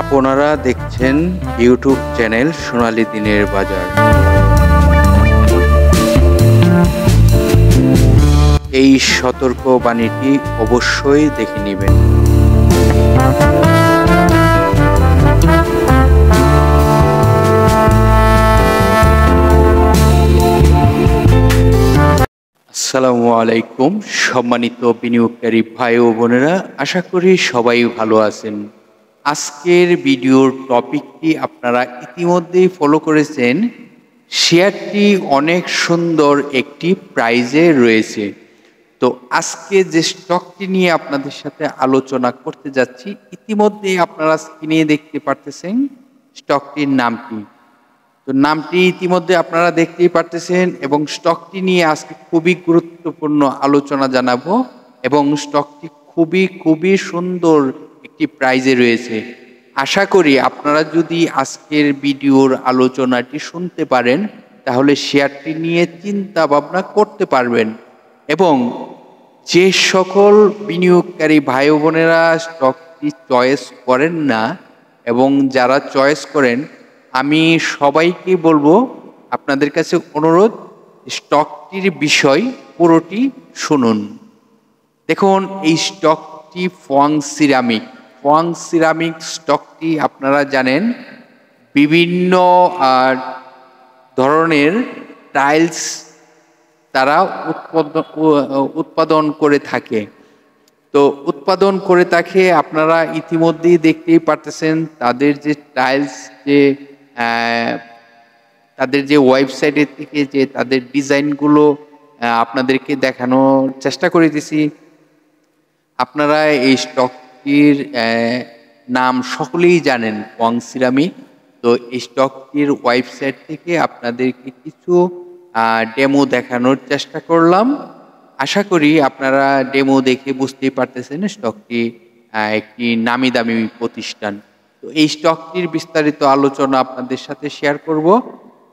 আপনারা দেখছেন YouTube channel সোনালী দিনের বাজার। এই সতর্ক বাণীটি অবশ্যই দেখে নেবেন। আসসালামু আলাইকুম সম্মানিত বিনিয়োগকারী ভাই ও বোনেরা, আশা করি সবাই ভালো আছেন। আজকের ভিডিওর টপিকটি আপনারা ইতিমধ্যেই ফলো করেছেন। শেয়ারটি অনেক সুন্দর একটি প্রাইজে রয়েছে। তো আজকে যে স্টকটি নিয়ে আপনাদের সাথে আলোচনা করতে যাচ্ছি, ইতিমধ্যেই আপনারা স্ক্রিনে দেখতে পারতেছেন স্টকটির নামটি। তো নামটি ইতিমধ্যে আপনারা দেখতেই পারতেছেন এবং স্টকটি নিয়ে আজকে খুবই গুরুত্বপূর্ণ আলোচনা জানাবো এবং স্টকটি খুবই সুন্দর একটি প্রাইজে রয়েছে। আশা করি আপনারা যদি আজকের ভিডিওর আলোচনাটি শুনতে পারেন তাহলে শেয়ারটি নিয়ে চিন্তা ভাবনা করতে পারবেন এবং যে সকল বিনিয়োগকারী ভাই বোনেরা স্টকটি চয়েস করেন না এবং যারা চয়েস করেন, আমি সবাইকে বলবো, আপনাদের কাছে অনুরোধ, স্টকটির বিষয় পুরোটি শুনুন। দেখুন, এই স্টকটি ফোয়াং সিরামিক স্টকটি আপনারা জানেন বিভিন্ন ধরনের টাইলস তারা উৎপাদন করে থাকে। তো উৎপাদন করে থাকে আপনারা ইতিমধ্যেই দেখতেই পারতেছেন তাদের যে টাইলস, যে তাদের যে ওয়েবসাইটের থেকে যে তাদের ডিজাইনগুলো আপনাদেরকে দেখানোর চেষ্টা করে দিছি। আপনারা এই স্টকটির নাম সকলেই জানেন, ফোয়াং সিরামিক। তো এই স্টকটির ওয়েবসাইট থেকে আপনাদেরকে কিছু ডেমো দেখানোর চেষ্টা করলাম। আশা করি আপনারা ডেমো দেখে বুঝতেই পারতেছেন স্টকটি একটি নামি দামি প্রতিষ্ঠান। তো এই স্টকটির বিস্তারিত আলোচনা আপনাদের সাথে শেয়ার করব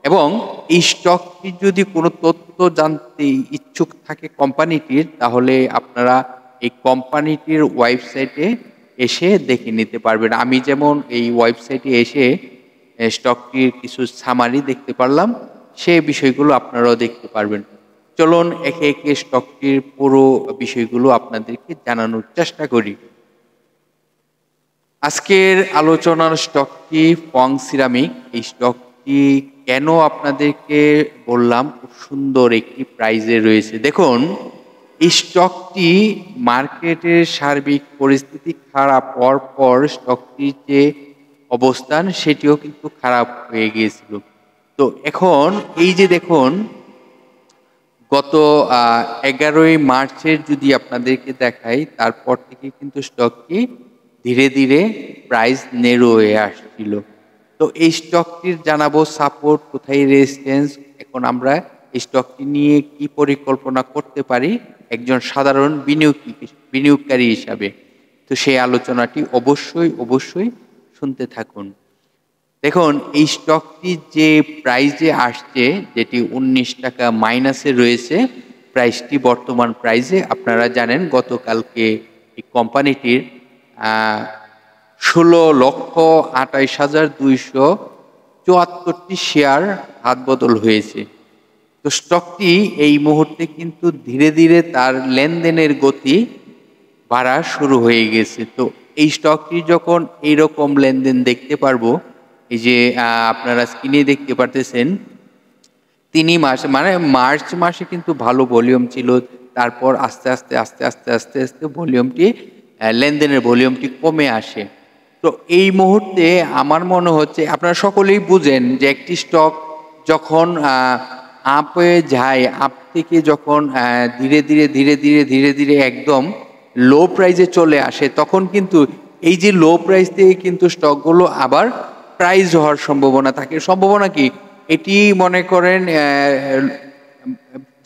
এবং এই স্টকটির যদি কোনো তথ্য জানতে ইচ্ছুক থাকে কোম্পানিটির, তাহলে আপনারা এই কোম্পানিটির ওয়েবসাইটে এসে দেখে নিতে পারবেন। আমি যেমন এই ওয়েবসাইটে এসে স্টকটির কিছু সামারি দেখতে পারলাম, সেই বিষয়গুলো আপনারাও দেখতে পারবেন। চলুন একে একে স্টকটির পুরো বিষয়গুলো আপনাদেরকে জানানোর চেষ্টা করি। আজকের আলোচনার স্টকটি ফোয়াং সিরামিক। এই স্টকটি কেন আপনাদেরকে বললাম খুব সুন্দর একটি প্রাইজে রয়েছে। দেখুন, এই স্টকটি মার্কেটের সার্বিক পরিস্থিতি খারাপ হওয়ার পর স্টকটির যে অবস্থান সেটিও কিন্তু খারাপ হয়ে গিয়েছিল। তো এখন এই যে দেখুন, গত 11ই মার্চের যদি আপনাদেরকে দেখাই, তারপর থেকে কিন্তু স্টকটি ধীরে ধীরে প্রাইস নেরো হয়ে আসছিল। তো এই স্টকটির জানাবো সাপোর্ট, কোথায় রেজিস্ট্যান্স, এখন আমরা এই স্টকটি নিয়ে কি পরিকল্পনা করতে পারি একজন সাধারণ বিনিয়োগকারী হিসাবে। তো সেই আলোচনাটি অবশ্যই শুনতে থাকুন। দেখুন, এই স্টকটি যে প্রাইজে আসছে, যেটি 19 টাকা মাইনাসে রয়েছে প্রাইসটি, বর্তমান প্রাইজে আপনারা জানেন গতকালকে এই কোম্পানিটির 16,28,274টি শেয়ার হাতবদল হয়েছে। তো স্টকটি এই মুহূর্তে কিন্তু ধীরে ধীরে তার লেনদেনের গতি বাড়া শুরু হয়ে গেছে। তো এই স্টকটি যখন এইরকম লেনদেন দেখতে পারবো, এই যে আপনারা স্ক্রিনে দেখতে পারতেছেন 3 মাস মানে মার্চ মাসে কিন্তু ভালো ভলিউম ছিল, তারপর আস্তে আস্তে ভলিউমটি, লেনদেনের ভলিউমটি কমে আসে। তো এই মুহূর্তে আমার মনে হচ্ছে আপনারা সকলেই বুঝেন যে একটি স্টক যখন আপে যায়, আপ থেকে যখন ধীরে ধীরে একদম লো প্রাইজে চলে আসে, তখন কিন্তু এই যে লো প্রাইস থেকে কিন্তু স্টকগুলো আবার প্রাইস হওয়ার সম্ভাবনা থাকে। সম্ভাবনা কি? এটি মনে করেন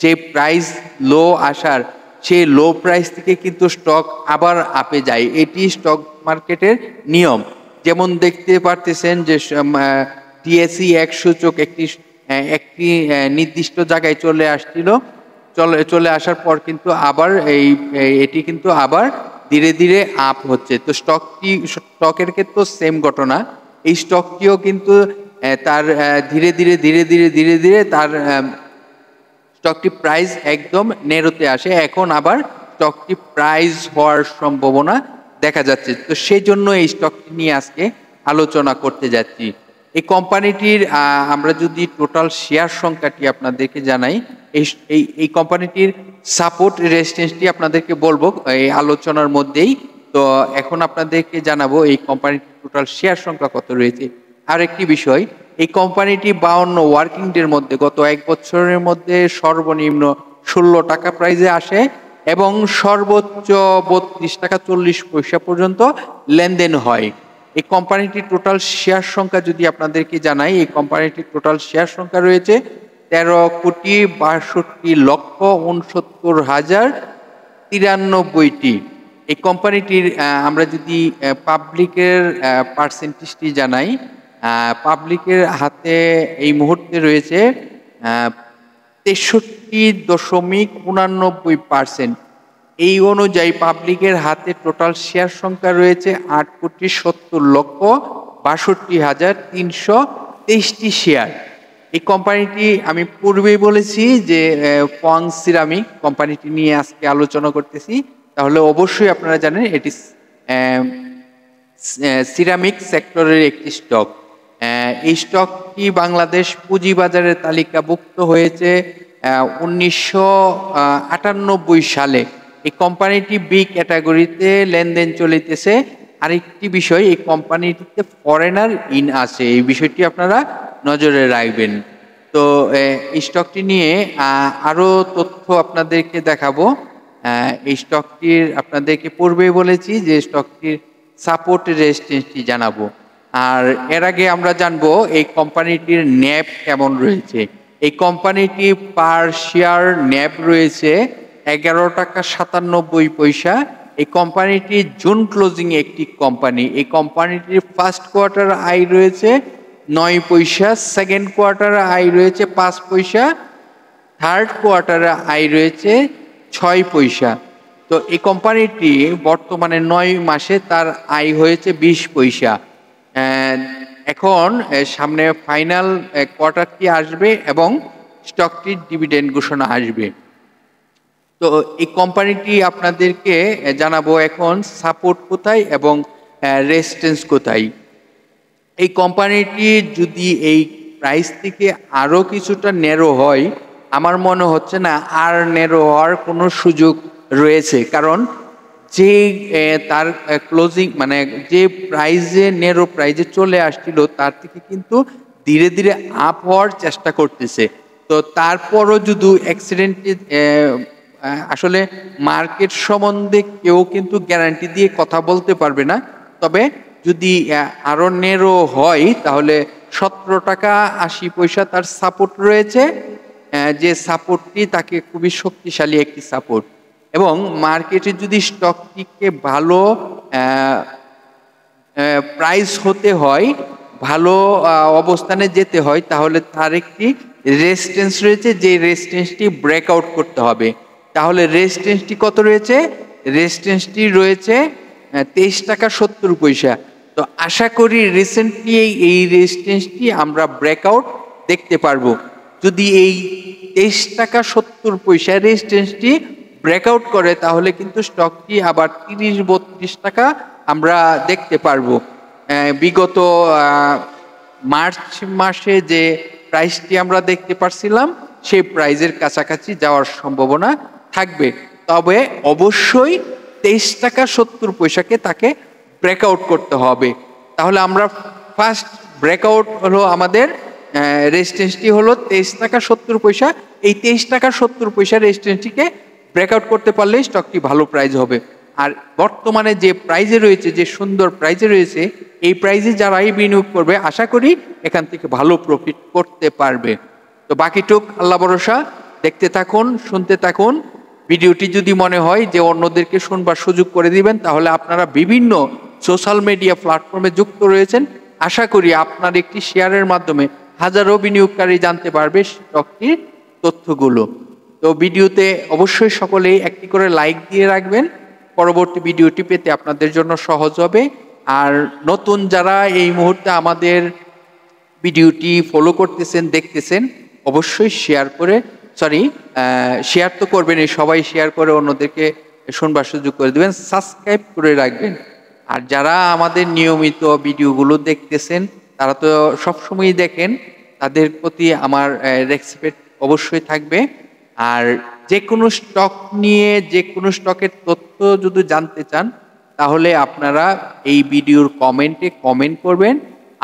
যে প্রাইস লো আসার, সেই লো প্রাইস থেকে কিন্তু স্টক আবার আপে যায়। এটি স্টক মার্কেটের নিয়ম। যেমন দেখতে পারতেছেন যে টিএসই 100 সূচক একটি নির্দিষ্ট জায়গায় চলে আসার পর কিন্তু আবার এটি কিন্তু আবার ধীরে ধীরে আপ হচ্ছে। তো স্টকের ক্ষেত্রেও সেম ঘটনা। এই স্টকটিও কিন্তু তার ধীরে ধীরে তার স্টকটি প্রাইস একদম নেরোতে আসে। এখন আবার স্টকটি প্রাইস হওয়ার সম্ভাবনা দেখা যাচ্ছে। তো সেই জন্য এই স্টকটি নিয়ে আজকে আলোচনা করতে যাচ্ছি। এই কোম্পানিটির আমরা যদি টোটাল শেয়ার সংখ্যাটি আপনাদেরকে জানাই, এই কোম্পানিটির সাপোর্ট রেজিস্ট্যান্সটি আপনাদেরকে বলবো এই আলোচনার মধ্যেই। তো এখন আপনাদেরকে জানাবো এই কোম্পানিটির টোটাল শেয়ার সংখ্যা কত রয়েছে। আর একটি বিষয়, এই কোম্পানিটি 52 ওয়ার্কিং ডের মধ্যে গত এক বছরের মধ্যে সর্বনিম্ন 16 টাকা প্রাইজে আসে এবং সর্বোচ্চ 32 টাকা 40 পয়সা পর্যন্ত লেনদেন হয়। এই কোম্পানিটির টোটাল শেয়ার সংখ্যা যদি আপনাদেরকে জানাই, এই কোম্পানিটির টোটাল শেয়ার সংখ্যা রয়েছে 13,62,69,093টি। এই কোম্পানিটির আমরা যদি পাবলিকের পার্সেন্টেজটি জানাই, পাবলিকের হাতে এই মুহূর্তে রয়েছে 63.89%। এই অনুযায়ী পাবলিকের হাতে টোটাল শেয়ার সংখ্যা রয়েছে 8,70,62,323টি শেয়ার। এই কোম্পানিটি আমি পূর্বেই বলেছি যে ফং সিরামিক কোম্পানিটি নিয়ে আজকে আলোচনা করতেছি। তাহলে অবশ্যই আপনারা জানেন এটি সিরামিক সেক্টরের একটি স্টক। এই স্টকটি বাংলাদেশ পুঁজিবাজারে তালিকাভুক্ত হয়েছে 1998 সালে। এই কোম্পানিটি বি ক্যাটাগরিতে লেনদেন চলিতেছে। আরেকটি বিষয়, এই কোম্পানিটিতে ফরেনার ইন আছে, এই বিষয়টি আপনারা নজরে রাখবেন। তো এই স্টকটি নিয়ে আরও তথ্য আপনাদেরকে দেখাবো। এই স্টকটির আপনাদেরকে পূর্বেই বলেছি যে স্টকটির সাপোর্ট রেজিস্ট্যান্সটি জানাবো। আর এর আগে আমরা জানবো এই কোম্পানিটির ন্যাব কেমন রয়েছে। এই কোম্পানিটি পার শেয়ার ন্যাব রয়েছে 11 টাকা 97 পয়সা। এই কোম্পানিটি জুন ক্লোজিং একটি কোম্পানি। এই কোম্পানিটির ফার্স্ট কোয়ার্টার আয় রয়েছে 9 পয়সা, সেকেন্ড কোয়ার্টারে আয় রয়েছে 5 পয়সা, থার্ড কোয়ার্টারে আয় রয়েছে 6 পয়সা। তো এই কোম্পানিটি বর্তমানে 9 মাসে তার আয় হয়েছে 20 পয়সা। এখন সামনে ফাইনাল কোয়ার্টারটি আসবে এবং স্টকটির ডিভিডেন্ড ঘোষণা আসবে। তো এই কোম্পানিটি আপনাদেরকে জানাবো এখন সাপোর্ট কোথায় এবং রেজিস্ট্যান্স কোথায়। এই কোম্পানিটি যদি এই প্রাইস থেকে আরও কিছুটা ন্যারো হয়, আমার মনে হচ্ছে না আর ন্যারো হওয়ার কোনো সুযোগ রয়েছে। কারণ যে তার ক্লোজিং মানে যে প্রাইজে ন্যারো প্রাইজে চলে আসছিল তার থেকে কিন্তু ধীরে ধীরে আপ হওয়ার চেষ্টা করতেছে। তো তারপরও যদি অ্যাক্সিডেন্টে আসলে মার্কেট সম্বন্ধে কেউ কিন্তু গ্যারান্টি দিয়ে কথা বলতে পারবে না। তবে যদি আরও নেরো হয় তাহলে 17 টাকা 80 পয়সা তার সাপোর্ট রয়েছে, যে সাপোর্টটি তাকে খুবই শক্তিশালী একটি সাপোর্ট। এবং মার্কেটে যদি স্টকটিকে ভালো প্রাইস হতে হয়, ভালো অবস্থানে যেতে হয়, তাহলে তার একটি রেজিস্ট্যান্স রয়েছে, যে রেজিস্ট্যান্সটি ব্রেকআউট করতে হবে। তাহলে রেজিস্ট্যান্সটি কত রয়েছে? রেজিস্ট্যান্সটি রয়েছে 23 টাকা 70 পয়সা। তো আশা করি রিসেন্টলি এই রেজিস্ট্যান্সটি আমরা ব্রেকআউট দেখতে পারবো। যদি এই 23 টাকা 70 পয়সা রেজিস্ট্যান্সটি ব্রেকআউট করে তাহলে কিন্তু স্টকটি আবার 30-32 টাকা আমরা দেখতে পারবো। বিগত মার্চ মাসে যে প্রাইসটি আমরা দেখতে পারছিলাম সেই প্রাইজের কাছাকাছি যাওয়ার সম্ভাবনা থাকবে। তবে অবশ্যই 23 টাকা 70 পয়সাকে তাকে ব্রেকআউট করতে হবে। তাহলে আমরা ফার্স্ট ব্রেকআউট হলো আমাদের রেজিস্ট্যান্সটি হলো 23 টাকা 70 পয়সা। এই 23 টাকা 70 পয়সা রেজিস্ট্যান্সটিকে ব্রেকআউট করতে পারলে স্টকটি ভালো প্রাইস হবে। আর বর্তমানে যে প্রাইজে রয়েছে, যে সুন্দর প্রাইজে রয়েছে, এই প্রাইজে যারাই বিনিয়োগ করবে আশা করি এখান থেকে ভালো প্রফিট করতে পারবে। তো বাকিটুক আল্লাহ ভরসা, দেখতে থাকুন, শুনতে থাকুন। ভিডিওটি যদি মনে হয় যে অন্যদেরকে শুনবার সুযোগ করে দিবেন, তাহলে আপনারা বিভিন্ন সোশ্যাল মিডিয়া প্ল্যাটফর্মে যুক্ত রয়েছেন। আশা করি আপনার একটি শেয়ারের মাধ্যমে হাজারো বিনিয়োগকারী জানতে পারবে স্টকটির তথ্যগুলো। তো ভিডিওতে অবশ্যই সকলেই একটি করে লাইক দিয়ে রাখবেন পরবর্তী ভিডিওটি পেতে আপনাদের জন্য সহজ হবে। আর নতুন যারা এই মুহূর্তে আমাদের ভিডিওটি ফলো করতেছেন, দেখতেছেন, অবশ্যই শেয়ার তো করবেনই, সবাই শেয়ার করে অন্যদেরকে শুনবার সুযোগ করে দিবেন, সাবস্ক্রাইব করে রাখবেন। আর যারা আমাদের নিয়মিত ভিডিওগুলো দেখতেছেন, তারা তো সবসময়ই দেখেন, তাদের প্রতি আমার রেসপেক্ট অবশ্যই থাকবে। আর যে কোনো স্টক নিয়ে, যে কোনো স্টকের তথ্য যদি জানতে চান, তাহলে আপনারা এই ভিডিওর কমেন্টে কমেন্ট করবেন।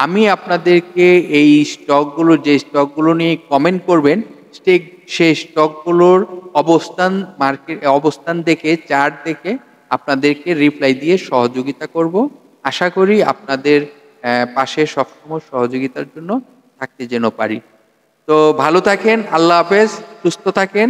আমি আপনাদেরকে এই স্টকগুলো, যে স্টকগুলো নিয়ে কমেন্ট করবেন, সেই স্টকগুলোর অবস্থান দেখে, চার্ট দেখে আপনাদেরকে রিপ্লাই দিয়ে সহযোগিতা করব। আশা করি আপনাদের পাশে সবসময় সহযোগিতার জন্য থাকতে যেন পারি। তো ভালো থাকেন, আল্লাহ হাফেজ, সুস্থ থাকেন।